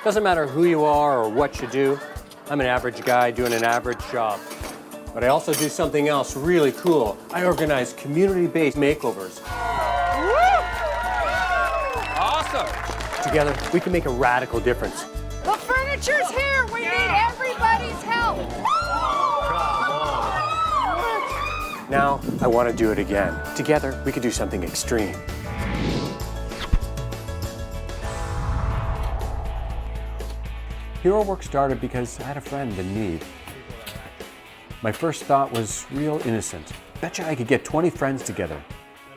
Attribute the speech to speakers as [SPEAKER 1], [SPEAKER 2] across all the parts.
[SPEAKER 1] Doesn't matter who you are or what you do. I'm an average guy doing an average job. But I also do something else really cool. I organize community-based makeovers. Awesome! Together, we can make a radical difference.
[SPEAKER 2] The furniture's here! We need everybody's help!
[SPEAKER 1] Now, I want to do it again. Together, we could do something extreme. HeroWork started because I had a friend in need. My first thought was real innocent. Betcha I could get 20 friends together.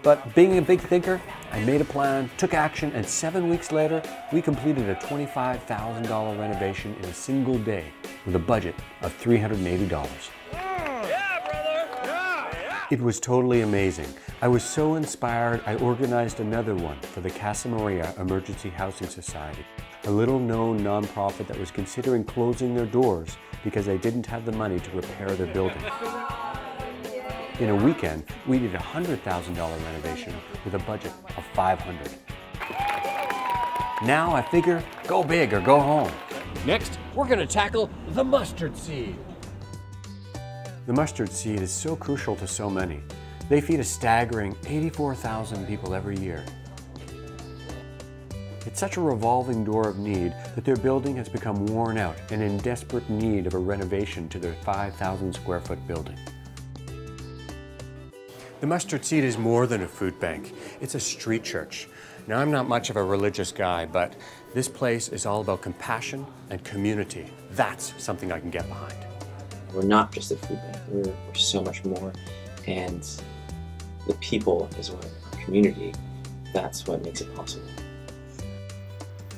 [SPEAKER 1] But being a big thinker, I made a plan, took action, and 7 weeks later, we completed a $25,000 renovation in a single day with a budget of $380. It was totally amazing. I was so inspired, I organized another one for the Casa Maria Emergency Housing Society, a little-known nonprofit that was considering closing their doors because they didn't have the money to repair their building. In a weekend, we did a $100,000 renovation with a budget of $500. Now I figure, go big or go home. Next, we're going to tackle the mustard seed. The mustard seed is so crucial to so many. They feed a staggering 84,000 people every year. It's such a revolving door of need that their building has become worn out and in desperate need of a renovation to their 5,000 square foot building. The mustard seed is more than a food bank. It's a street church. Now, I'm not much of a religious guy, but this place is all about compassion and community. That's something I can get behind.
[SPEAKER 3] We're not just a food bank, we're so much more. And the people is what, our community, that's what makes it possible.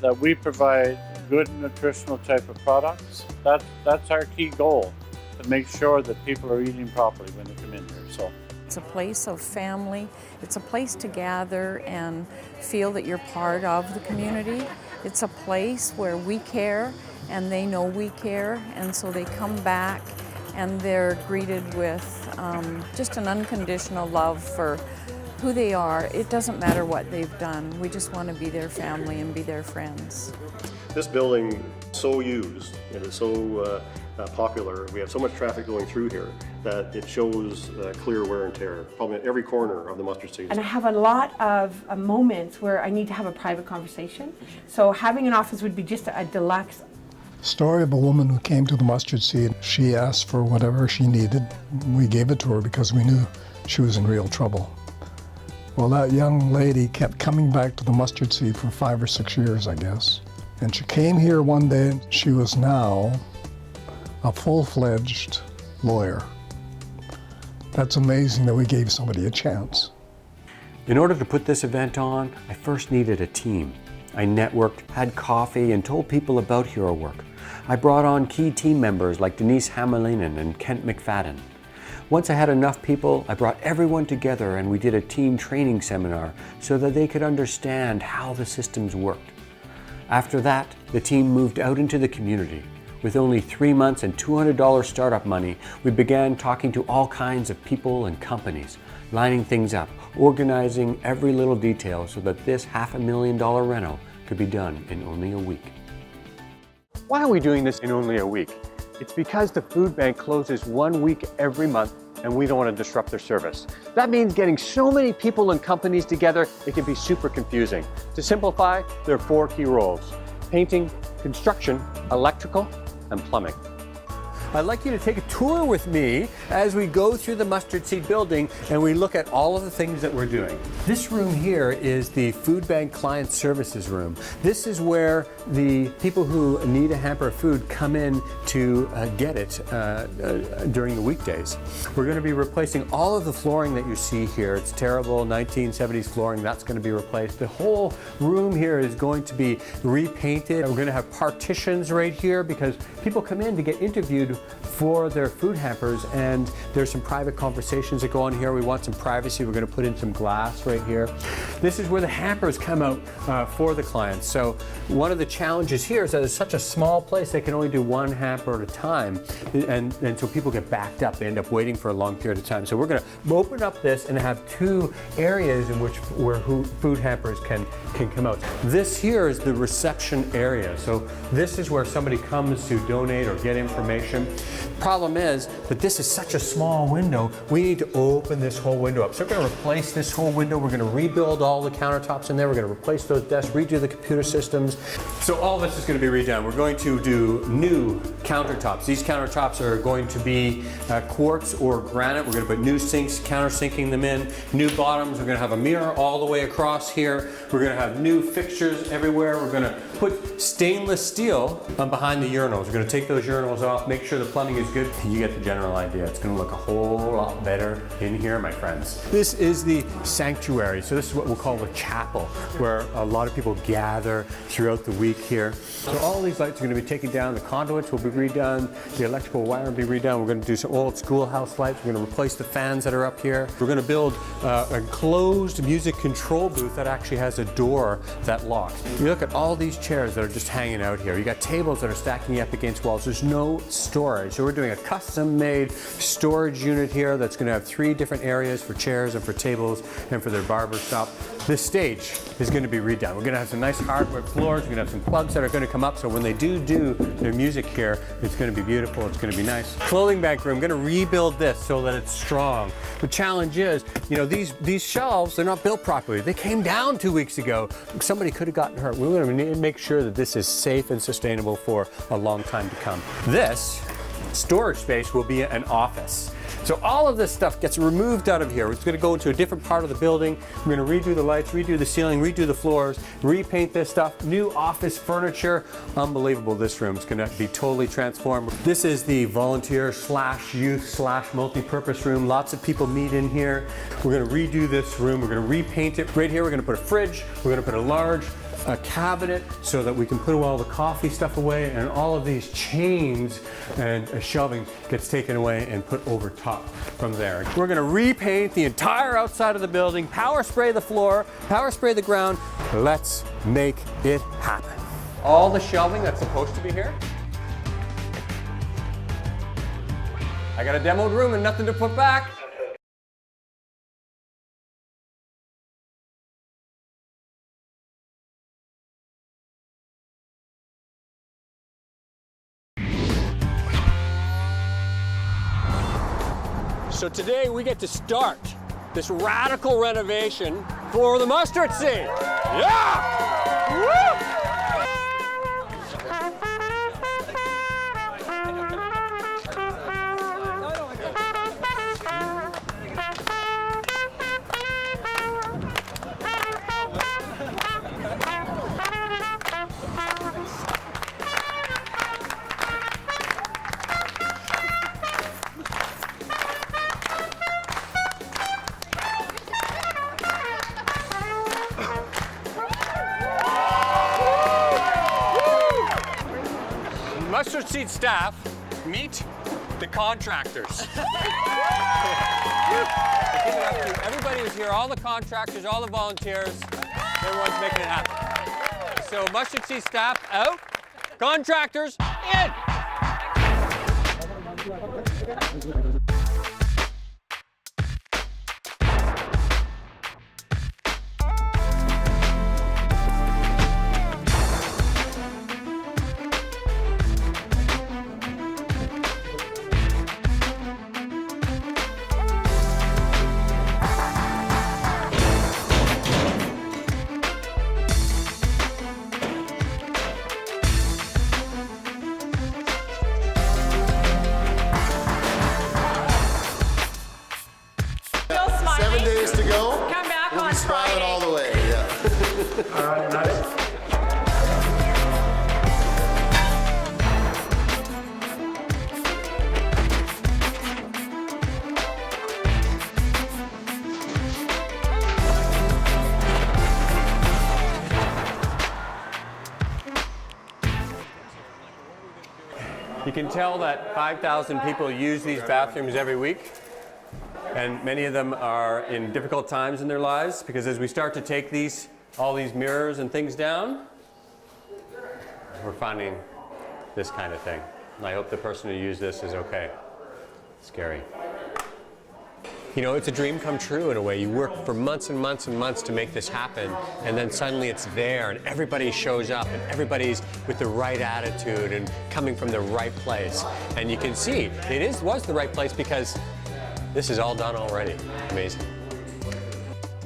[SPEAKER 4] That we provide good nutritional type of products, that's our key goal, to make sure that people are eating properly when they come in here. So
[SPEAKER 5] it's a place of family. It's a place to gather and feel that you're part of the community. It's a place where we care and they know we care, and so they come back and they're greeted with just an unconditional love for who they are. It doesn't matter what they've done. We just want to be their family and be their friends.
[SPEAKER 6] This building is so used and is so popular. We have so much traffic going through here that it shows clear wear and tear, probably at every corner of the mustard seed.
[SPEAKER 7] And I have a lot of moments where I need to have a private conversation. So having an office would be just a deluxe.
[SPEAKER 8] Story of a woman who came to the mustard seed. She asked for whatever she needed. We gave it to her because we knew she was in real trouble. Well, that young lady kept coming back to the mustard seed for 5 or 6 years, I guess. And she came here one day, and she was now a full-fledged lawyer. That's amazing that we gave somebody a chance.
[SPEAKER 1] In order to put this event on, I first needed a team. I networked, had coffee, and told people about HeroWork. I brought on key team members like Denise Hamelinen and Kent McFadden. Once I had enough people, I brought everyone together and we did a team training seminar so that they could understand how the systems worked. After that, the team moved out into the community. With only 3 months and $200 startup money, we began talking to all kinds of people and companies, lining things up, organizing every little detail so that this $500,000 reno could be done in only a week. Why are we doing this in only a week? It's because the food bank closes 1 week every month and we don't want to disrupt their service. That means getting so many people and companies together, it can be super confusing. To simplify, there are 4 key roles: painting, construction, electrical, and plumbing. I'd like you to take a tour with me as we go through the Mustard Seed building and we look at all of the things that we're doing. This room here is the Food Bank Client Services room. This is where the people who need a hamper of food come in to get it during the weekdays. We're going to be replacing all of the flooring that you see here. It's terrible 1970s flooring. That's going to be replaced. The whole room here is going to be repainted. We're going to have partitions right here because people come in to get interviewed for their food hampers, and there's some private conversations that go on here. We want some privacy. We're going to put in some glass right here. This is where the hampers come out for the clients. So one of the challenges here is that it's such a small place, they can only do one hamper at a time, and so people get backed up. They end up waiting for a long period of time. So we're going to open up this and have two areas in which food hampers can come out. This here is the reception area. So this is where somebody comes to donate or get information. Problem is that this is such a small window, we need to open this whole window up. So we're going to replace this whole window. We're going to rebuild all the countertops in there. We're going to replace those desks, redo the computer systems. So all this is going to be redone. We're going to do new countertops. These countertops are going to be quartz or granite. We're going to put new sinks, countersinking them in, new bottoms. We're going to have a mirror all the way across here. We're going to have new fixtures everywhere. We're going to put stainless steel behind the urinals. We're going to take those urinals off, make sure the plumbing is good. You get the general idea. It's going to look a whole lot better in here, my friends. This is the sanctuary. So this is what we'll call the chapel, where a lot of people gather throughout the week here. So all these lights are going to be taken down. The conduits will be redone. The electrical wire will be redone. We're going to do some old schoolhouse lights. We're going to replace the fans that are up here. We're going to build an enclosed music control booth that actually has a door that locks. You look at all these chairs that are just hanging out here. You got tables that are stacking up against walls. There's no storage. So we're doing a custom-made storage unit here that's going to have 3 different areas for chairs and for tables and for their barber shop. This stage is going to be redone. We're going to have some nice hardwood floors. We're going to have some plugs that are going to come up, so when they do their music here, it's going to be beautiful. It's going to be nice. Clothing bank room. I'm going to rebuild this so that it's strong. The challenge is, you know, these shelves, they're not built properly. They came down 2 weeks ago. Somebody could have gotten hurt. We're going to make sure that this is safe and sustainable for a long time to come. This storage space will be an office. So all of this stuff gets removed out of here. It's going to go into a different part of the building. We're going to redo the lights, redo the ceiling, redo the floors, repaint this stuff, new office furniture. Unbelievable, this room is going to be totally transformed. This is the volunteer / youth / multi-purpose room. Lots of people meet in here. We're going to redo this room. We're going to repaint it. Right here we're going to put a fridge. We're going to put a large cabinet so that we can put all the coffee stuff away, and all of these chains and shelving gets taken away and put over top from there. We're going to repaint the entire outside of the building, power spray the floor, power spray the ground. Let's make it happen. All the shelving that's supposed to be here. I got a demoed room and nothing to put back. So today we get to start this radical renovation for the mustard seed. Yeah! Woo! Mustard seed staff, meet the contractors. Everybody was here, all the contractors, all the volunteers, everyone's making it happen. So mustard seed staff out, contractors in.
[SPEAKER 9] Smiling all the way, yeah.
[SPEAKER 1] All right, nice. You can tell that 5,000 people use these bathrooms every week, and many of them are in difficult times in their lives, because as we start to take all these mirrors and things down, we're finding this kind of thing. And I hope the person who used this is okay. Scary. You know, it's a dream come true in a way. You work for months and months and months to make this happen, and then suddenly it's there, and everybody shows up, and everybody's with the right attitude and coming from the right place. And you can see it was the right place because this is all done already. Amazing.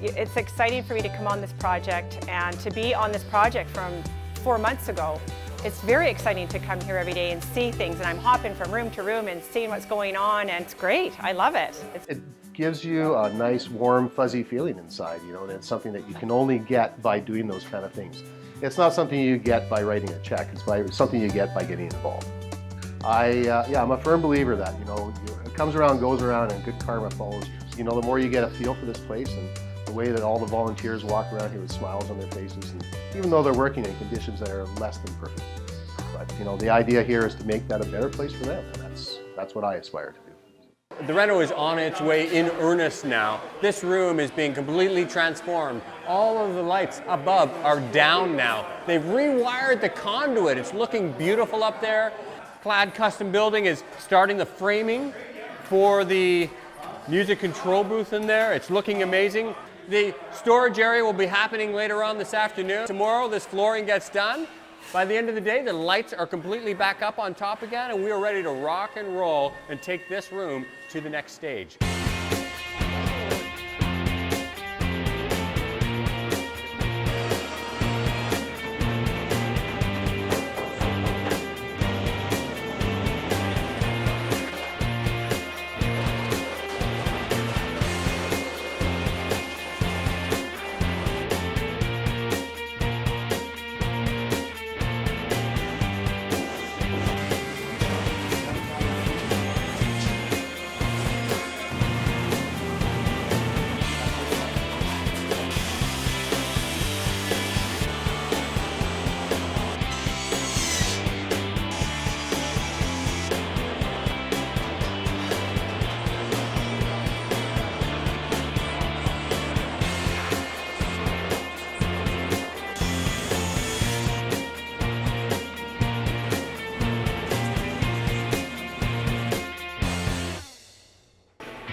[SPEAKER 2] It's exciting for me to come on this project and to be on this project from 4 months ago. It's very exciting to come here every day and see things, and I'm hopping from room to room and seeing what's going on, and it's great. I love it.
[SPEAKER 10] It gives you a nice, warm, fuzzy feeling inside, you know, and it's something that you can only get by doing those kind of things. It's not something you get by writing a check, it's something you get by getting involved. I'm a firm believer that, you know, it comes around, goes around, and good karma follows you. You know, the more you get a feel for this place and the way that all the volunteers walk around here with smiles on their faces, and even though they're working in conditions that are less than perfect. But, you know, the idea here is to make that a better place for them, and that's what I aspire to do.
[SPEAKER 1] The reno is on its way in earnest now. This room is being completely transformed. All of the lights above are down now. They've rewired the conduit. It's looking beautiful up there. Plaid Custom Building is starting the framing for the music control booth in there. It's looking amazing. The storage area will be happening later on this afternoon. Tomorrow, this flooring gets done. By the end of the day, the lights are completely back up on top again, and we are ready to rock and roll and take this room to the next stage.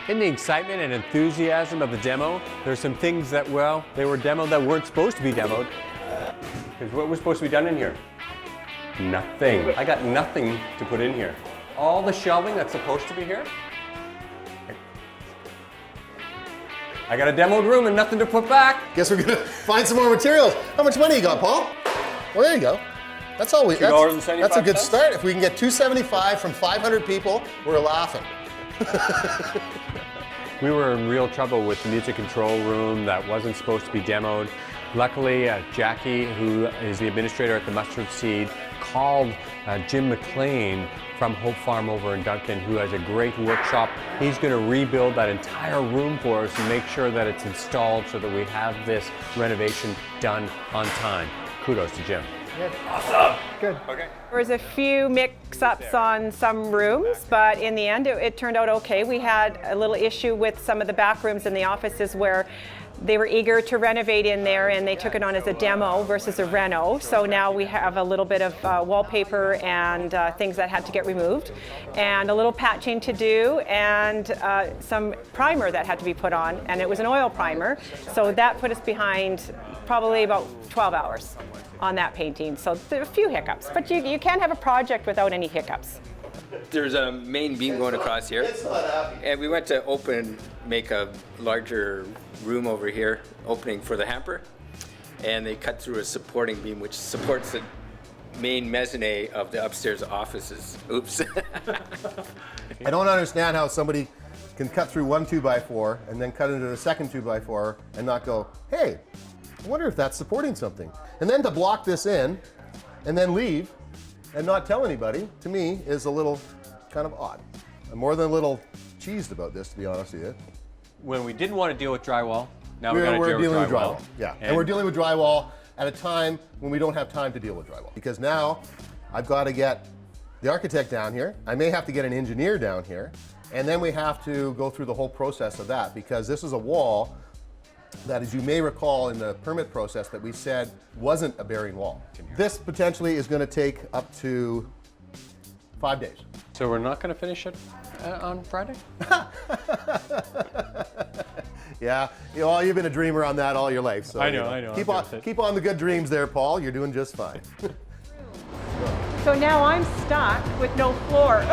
[SPEAKER 1] In the excitement and enthusiasm of the demo, there's some things that, well, they were demoed that weren't supposed to be demoed. Because what was supposed to be done in here? Nothing. I got nothing to put in here. All the shelving that's supposed to be here, I got a demoed room and nothing to put back.
[SPEAKER 10] Guess we're gonna find some more materials. How much money you got, Paul? Well, there you go. That's all that's a good start. If we can get $275 from 500 people, we're laughing.
[SPEAKER 1] We were in real trouble with the music control room that wasn't supposed to be demoed. Luckily, Jackie, who is the administrator at the Mustard Seed, called Jim McLean from Hope Farm over in Duncan, who has a great workshop. He's going to rebuild that entire room for us and make sure that it's installed so that we have this renovation done on time. Kudos to Jim.
[SPEAKER 10] Good.
[SPEAKER 1] Awesome.
[SPEAKER 10] Good.
[SPEAKER 1] Okay.
[SPEAKER 2] There was a few mix-ups on some rooms, but in the end it turned out okay. We had a little issue with some of the back rooms in the offices where they were eager to renovate in there and they took it on as a demo versus a reno. So now we have a little bit of wallpaper and things that had to get removed, and a little patching to do, and some primer that had to be put on, and it was an oil primer. So that put us behind probably about 12 hours on that painting. So there are a few hiccups, but you can't have a project without any hiccups.
[SPEAKER 11] There's a main beam going across here, and we went to make a larger room over here, opening for the hamper, and they cut through a supporting beam which supports the main mezzanine of the upstairs offices. Oops.
[SPEAKER 10] I don't understand how somebody can cut through one 2x4 and then cut into the second 2x4 and not go, hey, I wonder if that's supporting something. And then to block this in and then leave and not tell anybody, to me, is a little kind of odd. I'm more than a little cheesed about this, to be honest with you.
[SPEAKER 1] When we didn't want to deal with drywall, now we're
[SPEAKER 10] dealing with
[SPEAKER 1] drywall.
[SPEAKER 10] Yeah, and we're dealing with drywall at a time when we don't have time to deal with drywall. Because now I've got to get the architect down here. I may have to get an engineer down here. And then we have to go through the whole process of that, because this is a wall that, as you may recall in the permit process, that we said wasn't a bearing wall. This potentially is going to take up to 5 days.
[SPEAKER 1] So we're not going to finish it on Friday?
[SPEAKER 10] Yeah, you know, you've been a dreamer on that all your life. So
[SPEAKER 1] I know.
[SPEAKER 10] Keep on the good dreams there, Paul. You're doing just fine.
[SPEAKER 2] So now I'm stuck with no floor.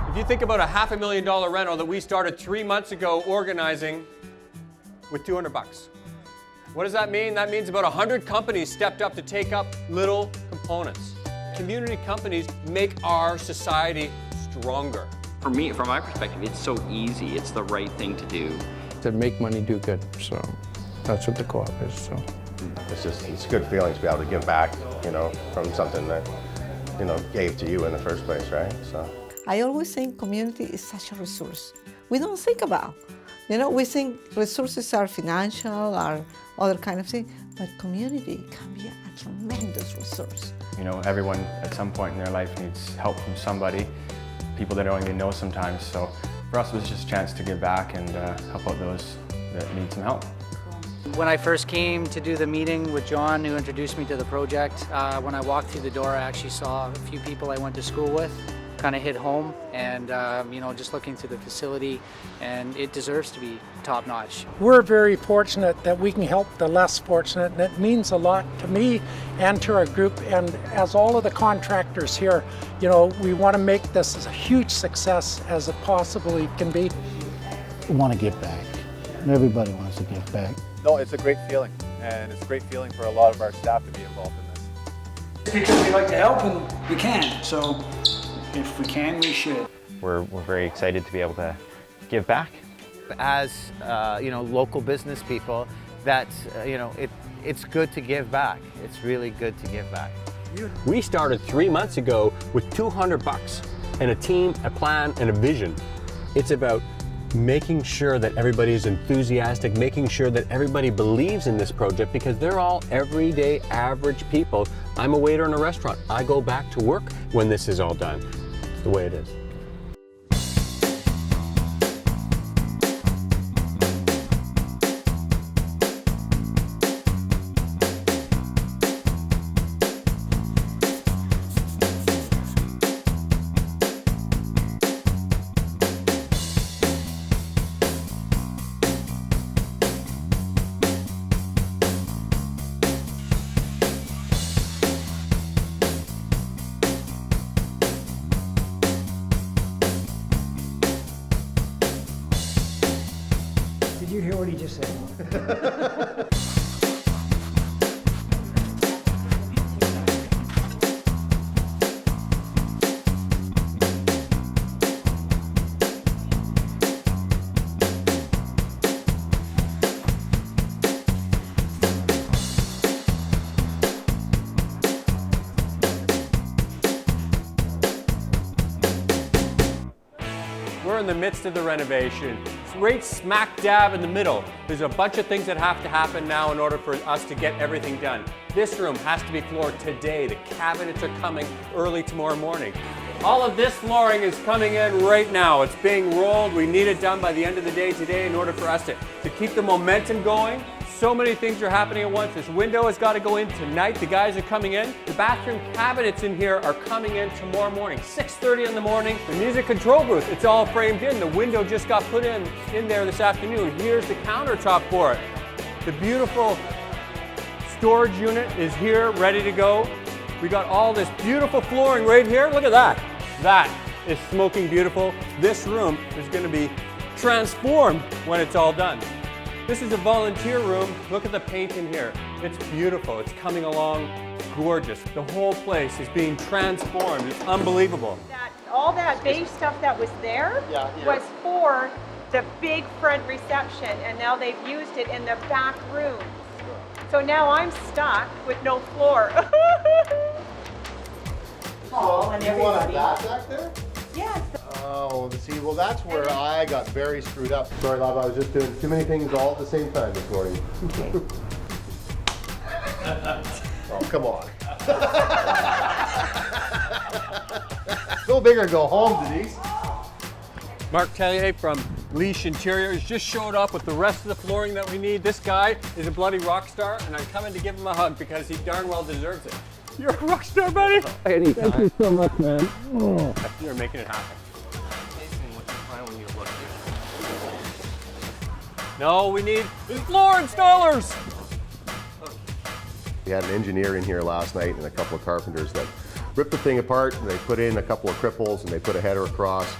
[SPEAKER 1] If you think about a $500,000 rental that we started 3 months ago organizing with $200. What does that mean? That means about 100 companies stepped up to take up little components. Community companies make our society stronger.
[SPEAKER 12] For me, from my perspective, it's so easy. It's the right thing to do.
[SPEAKER 13] To make money do good, so that's what the co-op is. So
[SPEAKER 6] It's a good feeling to be able to give back, you know, from something that, you know, gave to you in the first place, right? So
[SPEAKER 14] I always think community is such a resource. We don't think about, you know, we think resources are financial or other kind of thing, but community can be a tremendous resource.
[SPEAKER 15] You know, everyone at some point in their life needs help from somebody, people that don't even know sometimes. So for us, it was just a chance to give back and help out those that need some help.
[SPEAKER 16] When I first came to do the meeting with John, who introduced me to the project, when I walked through the door, I actually saw a few people I went to school with. Kind of hit home, and you know, just looking through the facility, and it deserves to be top-notch.
[SPEAKER 17] We're very fortunate that we can help the less fortunate, and it means a lot to me and to our group, and as all of the contractors here, you know, we want to make this as a huge success as it possibly can be.
[SPEAKER 18] We want to give back, and everybody wants to give back.
[SPEAKER 19] No, it's a great feeling, and it's a great feeling for a lot of our staff to be involved in this.
[SPEAKER 18] Because we like to help, and we can, so if we can, we should.
[SPEAKER 20] We're very excited to be able to give back.
[SPEAKER 21] As you know, local business people, that you know, it's good to give back. It's really good to give back.
[SPEAKER 1] We started 3 months ago with $200 and a team, a plan, and a vision. It's about making sure that everybody is enthusiastic, making sure that everybody believes in this project, because they're all everyday average people. I'm a waiter in a restaurant. I go back to work when this is all done. It's the way it is.
[SPEAKER 18] Did you hear what he just said?
[SPEAKER 1] We're in the midst of the renovation. It's right smack dab in the middle. There's a bunch of things that have to happen now in order for us to get everything done. This room has to be floored today. The cabinets are coming early tomorrow morning. All of this flooring is coming in right now. It's being rolled. We need it done by the end of the day today in order for us to keep the momentum going. So many things are happening at once. This window has got to go in tonight. The guys are coming in. The bathroom cabinets in here are coming in tomorrow morning, 6:30 in the morning. The music control booth, it's all framed in. The window just got put in there this afternoon. Here's the countertop for it. The beautiful storage unit is here, ready to go. We got all this beautiful flooring right here. Look at that. That is smoking beautiful. This room is going to be transformed when it's all done. This is a volunteer room. Look at the paint in here. It's beautiful. It's coming along gorgeous. The whole place is being transformed. It's unbelievable.
[SPEAKER 2] All that beige stuff that was there was for the big front reception, and now they've used it in the back room. So now I'm stuck with no floor.
[SPEAKER 14] Paul,
[SPEAKER 7] all and
[SPEAKER 10] You wanted
[SPEAKER 7] everybody.
[SPEAKER 10] that back there?
[SPEAKER 7] Yes.
[SPEAKER 10] Oh, see, well, that's where I got very screwed up. Sorry, love, I was just doing too many things all at the same time this morning.
[SPEAKER 7] Okay.
[SPEAKER 10] Oh, come on. Go big or go home, Denise.
[SPEAKER 1] Mark Tellier from Leash Interiors just showed up with the rest of the flooring that we need. This guy is a bloody rock star, and I'm coming to give him a hug because he darn well deserves it. You're a rock star, buddy.
[SPEAKER 13] Anytime. Thank you so much, man. Oh.
[SPEAKER 1] You're making it happen. No, we need floor installers.
[SPEAKER 10] We had an engineer in here last night and a couple of carpenters that ripped the thing apart, and they put in a couple of cripples and they put a header across.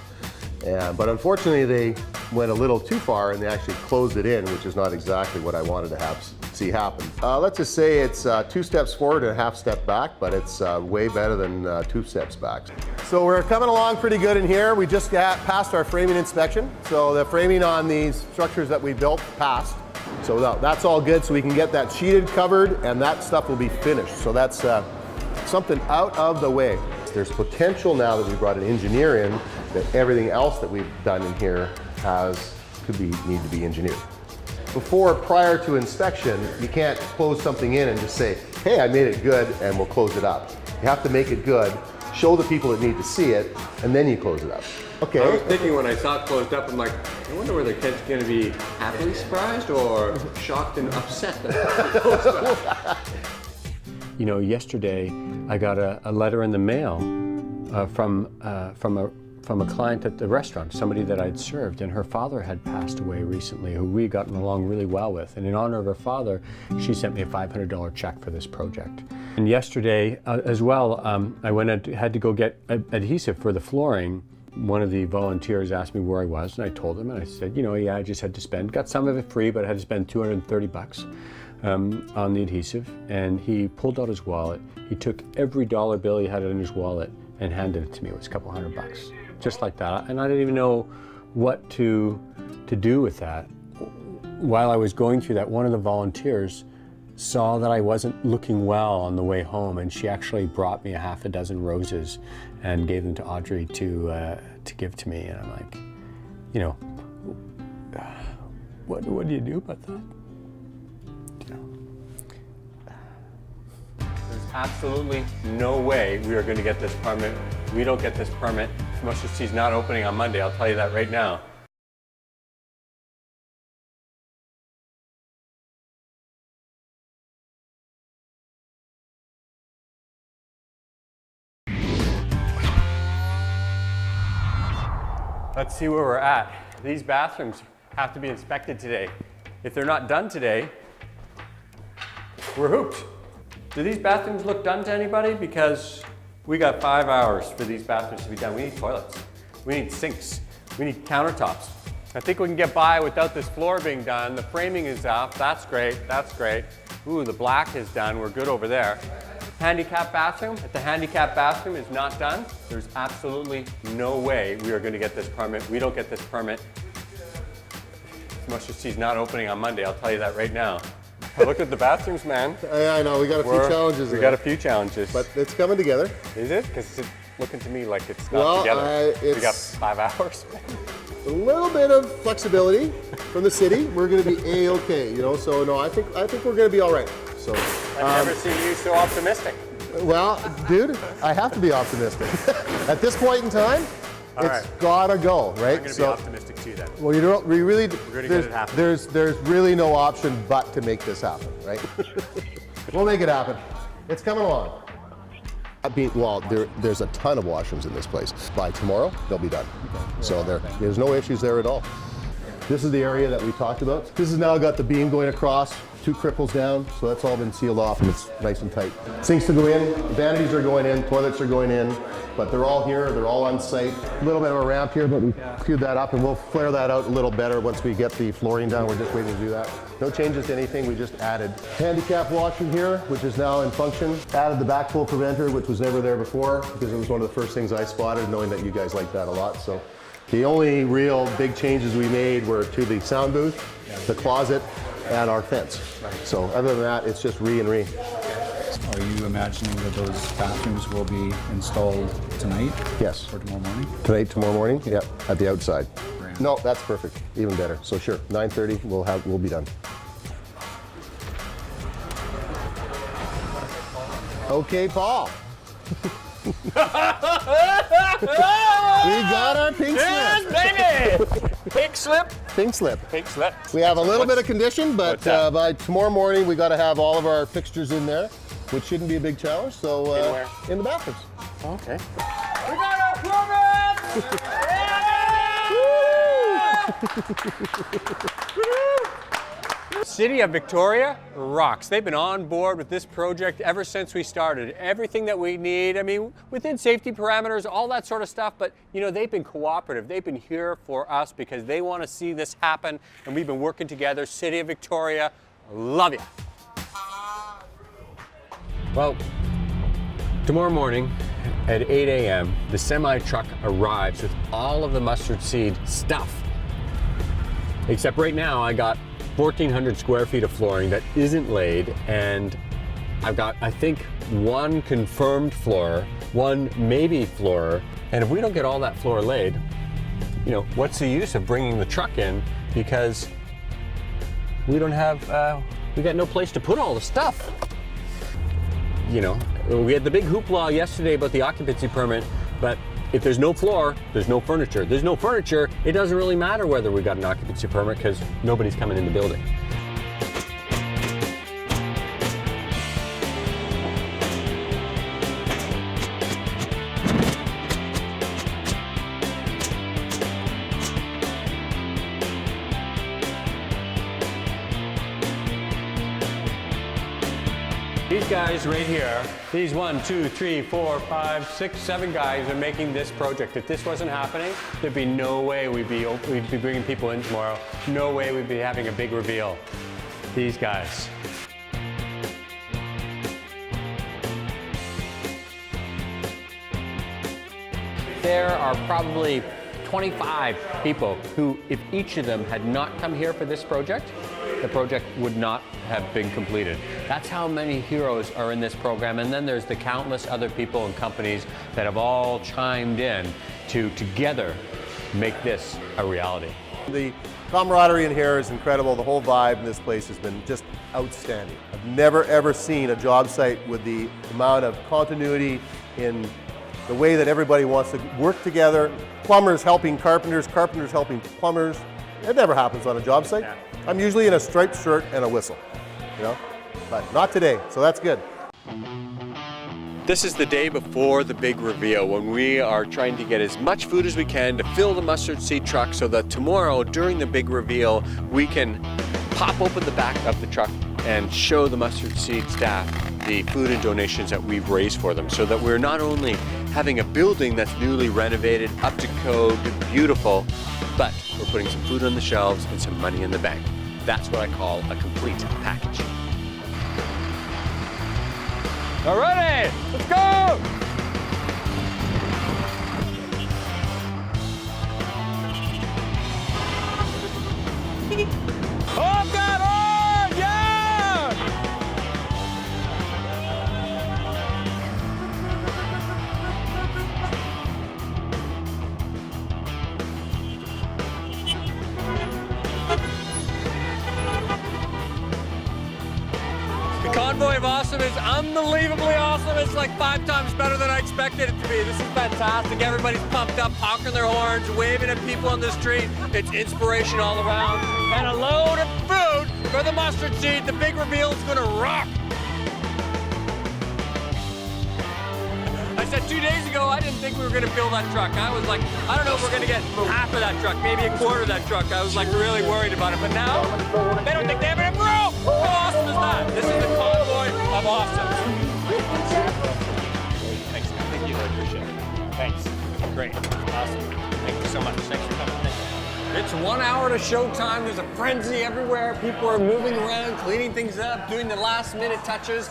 [SPEAKER 10] But unfortunately they went a little too far and they actually closed it in, which is not exactly what I wanted to see happen. Let's just say it's 2 steps forward and a half step back, but it's way better than 2 steps back. So we're coming along pretty good in here. We just passed our framing inspection. So the framing on these structures that we built passed. So that's all good, so we can get that sheeted, covered, and that stuff will be finished. So that's something out of the way. There's potential now that we brought an engineer in that everything else that we've done in here need to be engineered. Prior to inspection, you can't close something in and just say, hey, I made it good and we'll close it up. You have to make it good, show the people that need to see it, and then you close it up. Okay.
[SPEAKER 1] I was thinking when I saw it closed up, I'm like, I wonder whether the kid's going to be happily surprised or shocked and upset that it's closed up. You know, yesterday I got a letter in the mail from a client at the restaurant, somebody that I'd served, and her father had passed away recently, who we had gotten along really well with. And in honor of her father, she sent me a $500 check for this project. And yesterday as well, I had to go get adhesive for the flooring. One of the volunteers asked me where I was, and I told him, and I said, you know, yeah, I just had to got some of it free, but I had to spend $230 on the adhesive. And he pulled out his wallet. He took every dollar bill he had in his wallet and handed it to me. It was a couple $100, just like that. And I didn't even know what to do with that. While I was going through that, one of the volunteers saw that I wasn't looking well on the way home, and she actually brought me a half a dozen roses and gave them to Audrey to give to me. And I'm like, you know, what do you do about that? You know, there's absolutely no way we are going to get this permit. We don't get this permit. Mustard Seed's not opening on Monday. I'll tell you that right now. Let's see where we're at. These bathrooms have to be inspected today. If they're not done today, we're hooped. Do these bathrooms look done to anybody? Because we got 5 hours for these bathrooms to be done. We need toilets. We need sinks. We need countertops. I think we can get by without this floor being done. The framing is up. That's great. That's great. Ooh, the black is done. We're good over there. Handicap bathroom. If the handicap bathroom is not done, there's absolutely no way we are going to get this permit. We don't get this permit. Mustard Seed's not opening on Monday. I'll tell you that right now. I looked at the bathrooms, man.
[SPEAKER 10] Yeah, I know. We got a few challenges.
[SPEAKER 1] We got a few challenges.
[SPEAKER 10] But it's coming together.
[SPEAKER 1] Is it? Because it's looking to me like it's not together. We got 5 hours.
[SPEAKER 10] A little bit of flexibility from the city. We're going to be A-okay, you know. So no, I think we're going to be all right. So
[SPEAKER 1] I've never seen you so optimistic.
[SPEAKER 10] Well, dude, I have to be optimistic. At this point in time, it's gotta go, right?
[SPEAKER 1] I'm going to be optimistic too then.
[SPEAKER 10] Well, we're going to get
[SPEAKER 1] it happen.
[SPEAKER 10] There's really no option but to make this happen, right? We'll make it happen. It's coming along. There's a ton of washrooms in this place. By tomorrow, they'll be done. So there's no issues there at all. This is the area that we talked about. This has now got the beam going across, 2 cripples down, so that's all been sealed off and it's nice and tight. Sinks to go in, vanities are going in, toilets are going in, but they're all here, they're all on site. A little bit of a ramp here, but we queued that up and we'll flare that out a little better once we get the flooring done. We're just waiting to do that. No changes to anything, we just added handicap washroom here, which is now in function. Added the backflow preventer, which was never there before, because it was one of the first things I spotted, knowing that you guys like that a lot. So the only real big changes we made were to the sound booth, the closet, and our fence. So other than that, it's just re and re.
[SPEAKER 19] Are you imagining that those bathrooms will be installed tonight?
[SPEAKER 10] Yes.
[SPEAKER 19] Or tomorrow morning?
[SPEAKER 10] Tonight, tomorrow morning, yep, at the outside.
[SPEAKER 19] Grand.
[SPEAKER 10] No, that's perfect, even better. So sure, 9:30, we'll be done. Okay, Paul. We got our pink slip.
[SPEAKER 1] Yes, baby! Pink slip.
[SPEAKER 10] Pink slip.
[SPEAKER 1] Pink slip.
[SPEAKER 10] We have a little bit of condition, but by tomorrow morning we got to have all of our fixtures in there, which shouldn't be a big challenge. So in the bathrooms.
[SPEAKER 1] Okay.
[SPEAKER 3] We got our plumbers!
[SPEAKER 1] City of Victoria rocks. They've been on board with this project ever since we started. Everything that we need, I mean, within safety parameters, all that sort of stuff, but you know, they've been cooperative. They've been here for us because they want to see this happen, and we've been working together. City of Victoria, love you. Well, tomorrow morning at 8 a.m., the semi truck arrives with all of the mustard seed stuff. Except right now I got 1,400 square feet of flooring that isn't laid, and I've got, I think, one confirmed floor, one maybe floor, and if we don't get all that floor laid, you know, what's the use of bringing the truck in, because we don't have, we got no place to put all the stuff. You know, we had the big hoopla yesterday about the occupancy permit, but if there's no floor, there's no furniture. There's no furniture, it doesn't really matter whether we got an occupancy permit because nobody's coming in the building. These guys right here, these 1, 2, 3, 4, 5, 6, 7 guys are making this project. If this wasn't happening, there'd be no way we'd be bringing people in tomorrow. No way we'd be having a big reveal. These guys. There are probably 25 people who, if each of them had not come here for this project, the project would not have been completed. That's how many heroes are in this program, and then there's the countless other people and companies that have all chimed in to together make this a reality.
[SPEAKER 10] The camaraderie in here is incredible. The whole vibe in this place has been just outstanding. I've never ever seen a job site with the amount of continuity in the way that everybody wants to work together. Plumbers helping carpenters, carpenters helping plumbers. It never happens on a job site. I'm usually in a striped shirt and a whistle, you know, but not today, so that's good.
[SPEAKER 1] This is the day before the big reveal, when we are trying to get as much food as we can to fill the mustard seed truck so that tomorrow, during the big reveal, we can pop open the back of the truck and show the mustard seed staff the food and donations that we've raised for them, so that we're not only having a building that's newly renovated, up to code, beautiful, but we're putting some food on the shelves and some money in the bank. That's what I call a complete package. All righty, let's go! Oh, God, oh, yeah! The convoy of awesome is unbelievably awesome. It's like 5 times better than I expected it to be. This is fantastic. Everybody's pumped up, honking their horns, waving at people on the street. It's inspiration all around. And a load of food for the mustard seed. The big reveal is gonna rock. I said 2 days ago, I didn't think we were gonna fill that truck. I was like, I don't know if we're gonna get half of that truck, maybe a quarter of that truck. I was like really worried about it, but now, they don't think they have enough room. How awesome is that? This is the convoy of awesome. Thanks, thank you, I appreciate it. Thanks, great, awesome. Thank you so much, thanks for coming. It's 1 hour to showtime. There's a frenzy everywhere. People are moving around, cleaning things up, doing the last minute touches.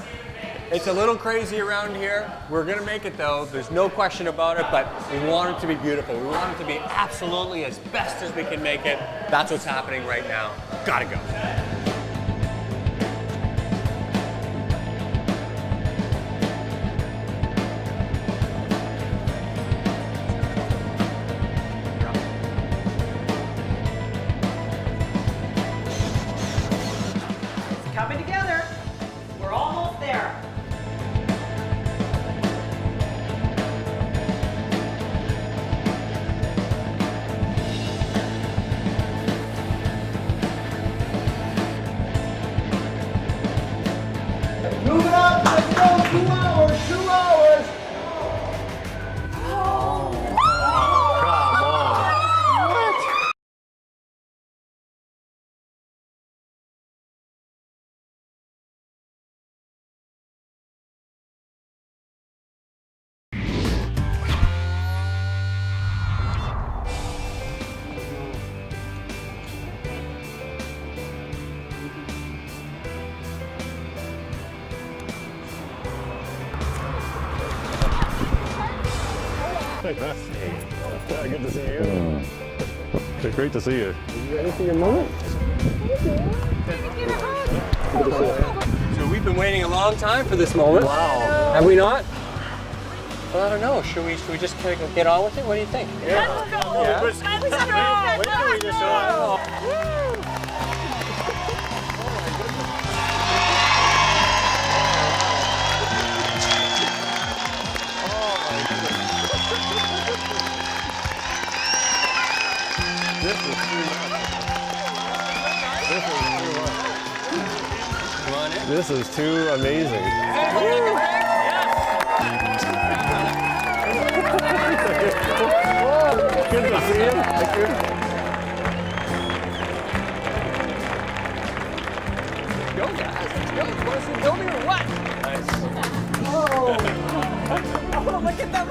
[SPEAKER 1] It's a little crazy around here. We're gonna make it though, there's no question about it, but we want it to be beautiful. We want it to be absolutely as best as we can make it. That's what's happening right now. Gotta go.
[SPEAKER 6] Good to see you. It's great to see you.
[SPEAKER 1] You ready for your moment? So we've been waiting a long time for this moment.
[SPEAKER 6] Wow.
[SPEAKER 1] Have we not? Well, I don't know. Should we just get on with it? What do you think?
[SPEAKER 3] Yeah. Let's go.
[SPEAKER 6] This is too amazing. Good to see you. Thank you.
[SPEAKER 1] Go, guys. Let's go. You want to see the building or what? Nice. Oh, look at them.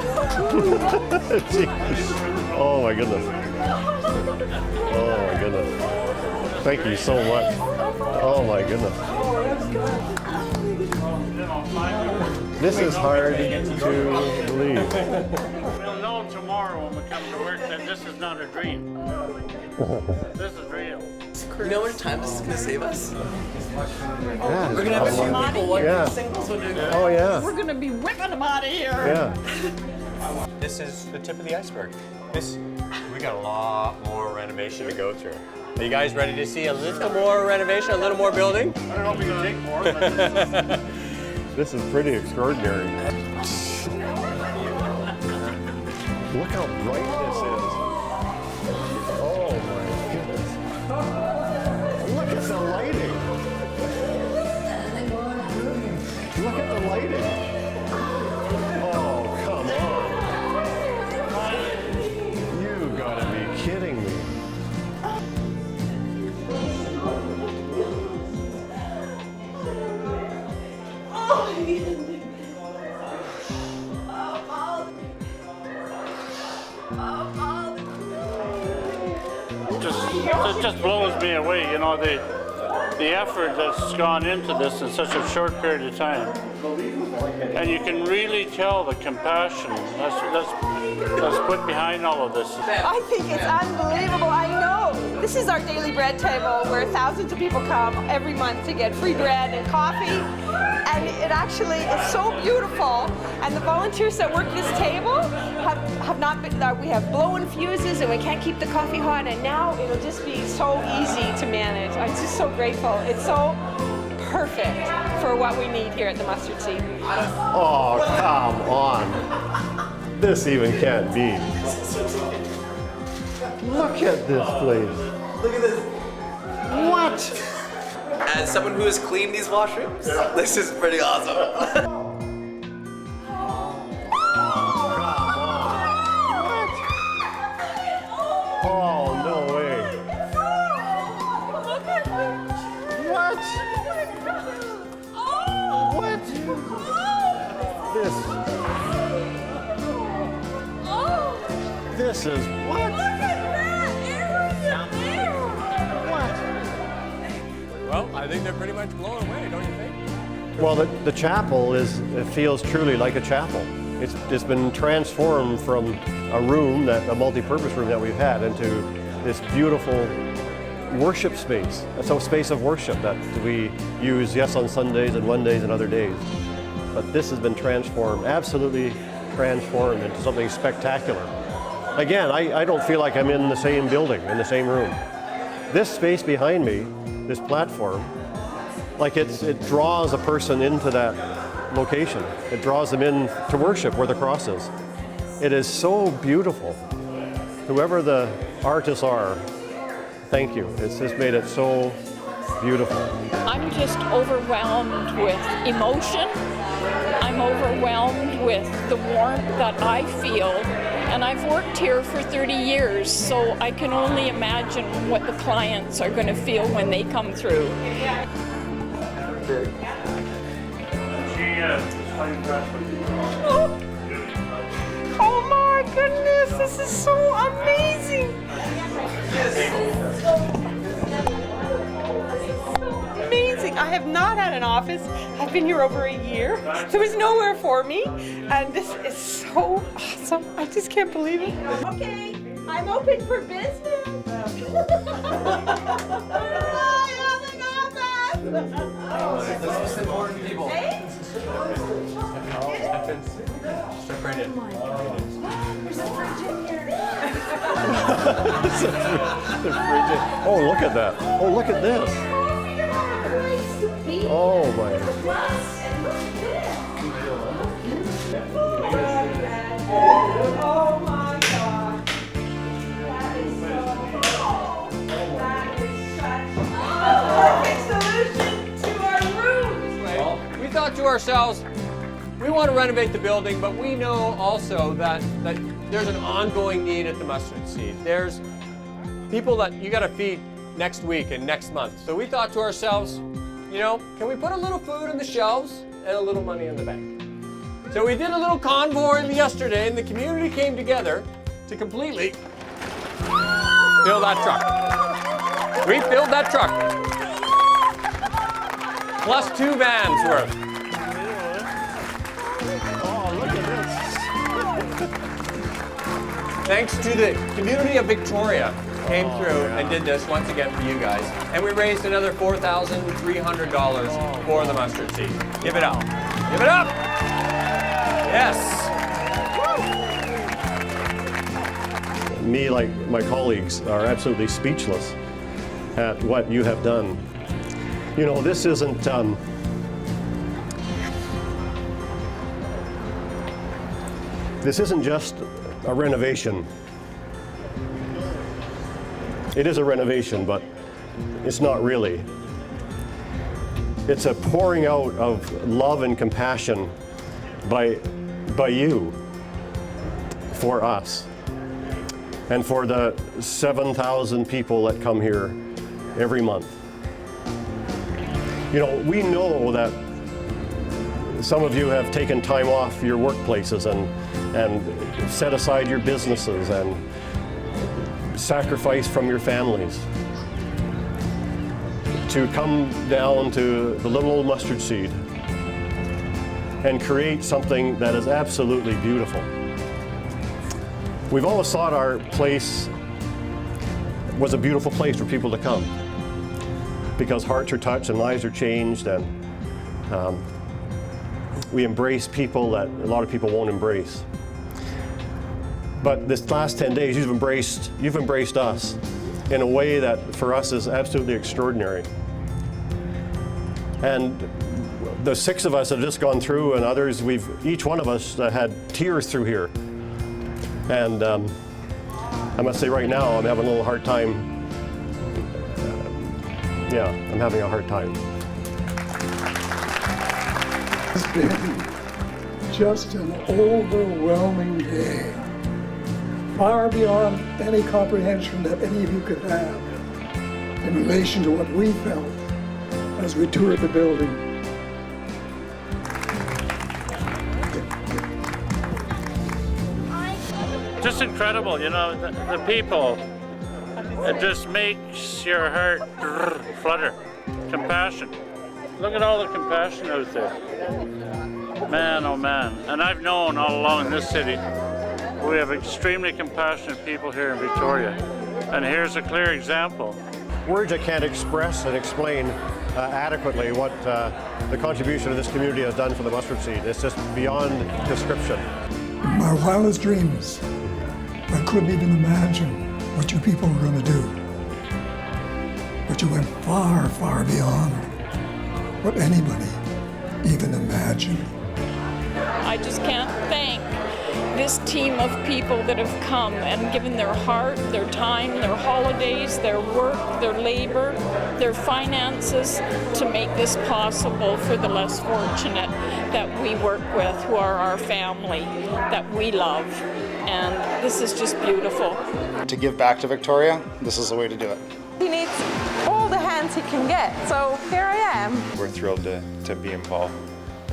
[SPEAKER 6] Jeez. Oh my goodness. Oh my goodness. Thank you so much. Oh my goodness. This is hard to believe.
[SPEAKER 3] We'll know tomorrow when we come to work that this is not a dream. This is real.
[SPEAKER 4] You know how much time this is going to save us?
[SPEAKER 6] Yeah,
[SPEAKER 4] We're going to have a few people working singles when doing
[SPEAKER 6] Oh yeah.
[SPEAKER 4] We're going to be whipping them out of here.
[SPEAKER 6] Yeah.
[SPEAKER 1] This is the tip of the iceberg. We got a lot more renovation to go through. Are you guys ready to see a little more renovation, a little more building?
[SPEAKER 3] I don't know if we can take more, but
[SPEAKER 6] This is pretty extraordinary. Look how bright this is. Oh my goodness. Look at the lighting. Look at the lighting. Oh, come on. You gotta be kidding me.
[SPEAKER 3] it just blows me away, you know, the effort that's gone into this in such a short period of time. And you can really tell the compassion that's put behind all of this.
[SPEAKER 22] I think it's unbelievable. I know. This is our daily bread table where thousands of people come every month to get free bread and coffee. And it actually is so beautiful. And the volunteers that work this table have not been, we have blowing fuses and we can't keep the coffee hot. And now it'll just be so easy to manage. I'm just so grateful. It's so perfect for what we need here at the Mustard Seed.
[SPEAKER 6] Oh, come on. This even can't be. Look at this place.
[SPEAKER 4] Look at this.
[SPEAKER 6] What?
[SPEAKER 4] As someone who has cleaned these washrooms, this is pretty awesome.
[SPEAKER 6] Oh, no way. What? What? This is what?
[SPEAKER 1] Well, I think they're pretty much blown away, don't you think?
[SPEAKER 6] Well, the chapel it feels truly like a chapel. It's been transformed from a room, a multi-purpose room that we've had, into this beautiful worship space. It's a space of worship that we use, yes, on Sundays and Mondays and other days. But this has been transformed, absolutely transformed into something spectacular. Again, I don't feel like I'm in the same building, in the same room. This space behind me, this platform, like it draws a person into that location. It draws them in to worship where the cross is. It is so beautiful. Whoever the artists are, thank you. It's just made it so beautiful.
[SPEAKER 23] I'm just overwhelmed with emotion. I'm overwhelmed with the warmth that I feel. And I've worked here for 30 years, so I can only imagine what the clients are going to feel when they come through.
[SPEAKER 22] Oh my goodness, this is so amazing. Amazing. I have not had an office. I've been here over a year. There was nowhere for me, and this is so awesome.
[SPEAKER 2] awesome. I just can't believe it.
[SPEAKER 22] Okay, I'm open for business.
[SPEAKER 4] This is important people.
[SPEAKER 1] Step right in.
[SPEAKER 22] There's a fridge in here.
[SPEAKER 6] Oh, look at that. Oh, look at this. Oh, my.
[SPEAKER 22] Oh my God. That is so cool. That is such a perfect solution to our rooms.
[SPEAKER 1] We thought to ourselves, we want to renovate the building, but we know also that there's an ongoing need at the Mustard Seed. There's people that you got to feed next week and next month. So we thought to ourselves, you know, can we put a little food on the shelves and a little money in the bank? So we did a little convoy yesterday, and the community came together to completely fill that truck. We filled that truck. Plus 2 vans worth.
[SPEAKER 6] Oh, look at this.
[SPEAKER 1] Thanks to the community of Victoria, came through and did this once again for you guys. And we raised another $4,300 for the Mustard Seed. Give it up. Give it up! Yes!
[SPEAKER 6] Me, like my colleagues, are absolutely speechless at what you have done. You know, this isn't just a renovation. It is a renovation, but it's not really. It's a pouring out of love and compassion by you for us and for the 7,000 people that come here every month. You know, we know that some of you have taken time off your workplaces and set aside your businesses and sacrifice from your families to come down to the little old Mustard Seed and create something that is absolutely beautiful. We've always thought our place was a beautiful place for people to come because hearts are touched and lives are changed, and we embrace people that a lot of people won't embrace. But this last 10 days, you've embraced us in a way that for us is absolutely extraordinary. And the 6 of us have just gone through, and others, each one of us had tears through here. And I must say right now, I'm having a little hard time. Yeah, I'm having a hard time.
[SPEAKER 5] It's been just an overwhelming day, far beyond any comprehension that any of you could have in relation to what we felt as we toured the building.
[SPEAKER 3] Just incredible, you know, the people. It just makes your heart flutter. Compassion. Look at all the compassion out there. Man, oh man. And I've known all along in this city, we have extremely compassionate people here in Victoria. And here's a clear example.
[SPEAKER 6] Words I can't express and explain adequately what the contribution of this community has done for the Mustard Seed. It's just beyond description.
[SPEAKER 5] In my wildest dreams, I couldn't even imagine what you people were going to do. But you went far, far beyond what anybody even imagined.
[SPEAKER 23] I just can't thank this team of people that have come and given their heart, their time, their holidays, their work, their labor, their finances to make this possible for the less fortunate that we work with, who are our family, that we love. And this is just beautiful.
[SPEAKER 8] To give back to Victoria, this is the way to do it.
[SPEAKER 22] He needs all the hands he can get, so here I am.
[SPEAKER 15] We're thrilled to be involved.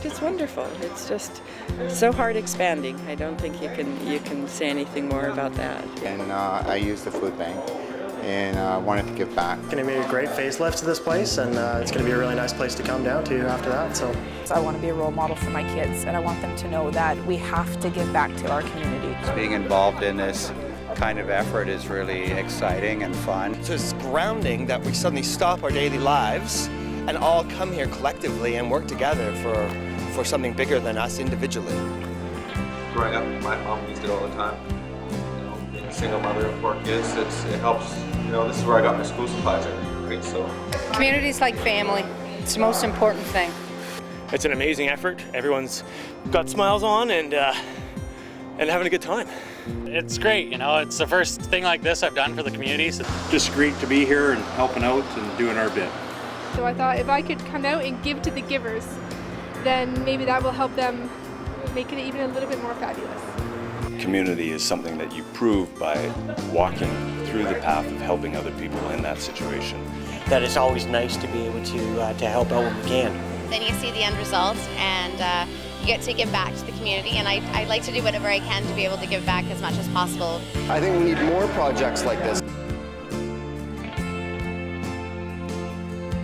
[SPEAKER 9] It's wonderful. It's just so heart expanding. I don't think you can say anything more about that.
[SPEAKER 8] And I use the food bank and wanted to give back.
[SPEAKER 24] It's going to be a great facelift to this place, and it's going to be a really nice place to come down to after that. So
[SPEAKER 25] I want to be a role model for my kids, and I want them to know that we have to give back to our community.
[SPEAKER 11] Being involved in this kind of effort is really exciting and fun.
[SPEAKER 12] So it's grounding that we suddenly stop our daily lives and all come here collectively and work together for something bigger than us individually.
[SPEAKER 16] Growing up, my mom used it all the time. You know, being a single mother of 4 kids, it helps. You know, this is where I got my school supplies every year, right? So
[SPEAKER 17] community's like family. It's the most important thing.
[SPEAKER 24] It's an amazing effort. Everyone's got smiles on and having a good time.
[SPEAKER 25] It's great, you know, it's the first thing like this I've done for the community. So
[SPEAKER 26] just great to be here and helping out and doing our bit.
[SPEAKER 27] So I thought if I could come out and give to the givers, then maybe that will help them make it even a little bit more fabulous.
[SPEAKER 28] Community is something that you prove by walking through the path of helping other people in that situation.
[SPEAKER 29] That it's always nice to be able to help out when we can.
[SPEAKER 30] Then you see the end result and you get to give back to the community, and I'd like to do whatever I can to be able to give back as much as possible.
[SPEAKER 12] I think we need more projects like this.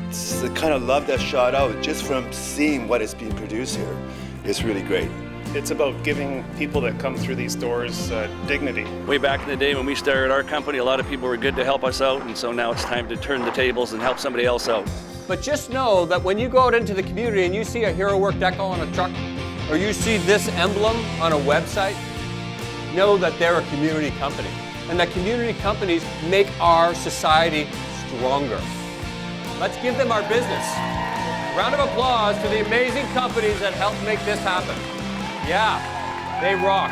[SPEAKER 31] It's the kind of love that's shot out just from seeing what is being produced here. It's really great.
[SPEAKER 24] It's about giving people that come through these doors dignity.
[SPEAKER 32] Way back in the day when we started our company, a lot of people were good to help us out, and so now it's time to turn the tables and help somebody else out.
[SPEAKER 1] But just know that when you go out into the community and you see a HeroWork decal on a truck, or you see this emblem on a website, know that they're a community company. And that community companies make our society stronger. Let's give them our business. Round of applause to the amazing companies that help make this happen. Yeah, they rock.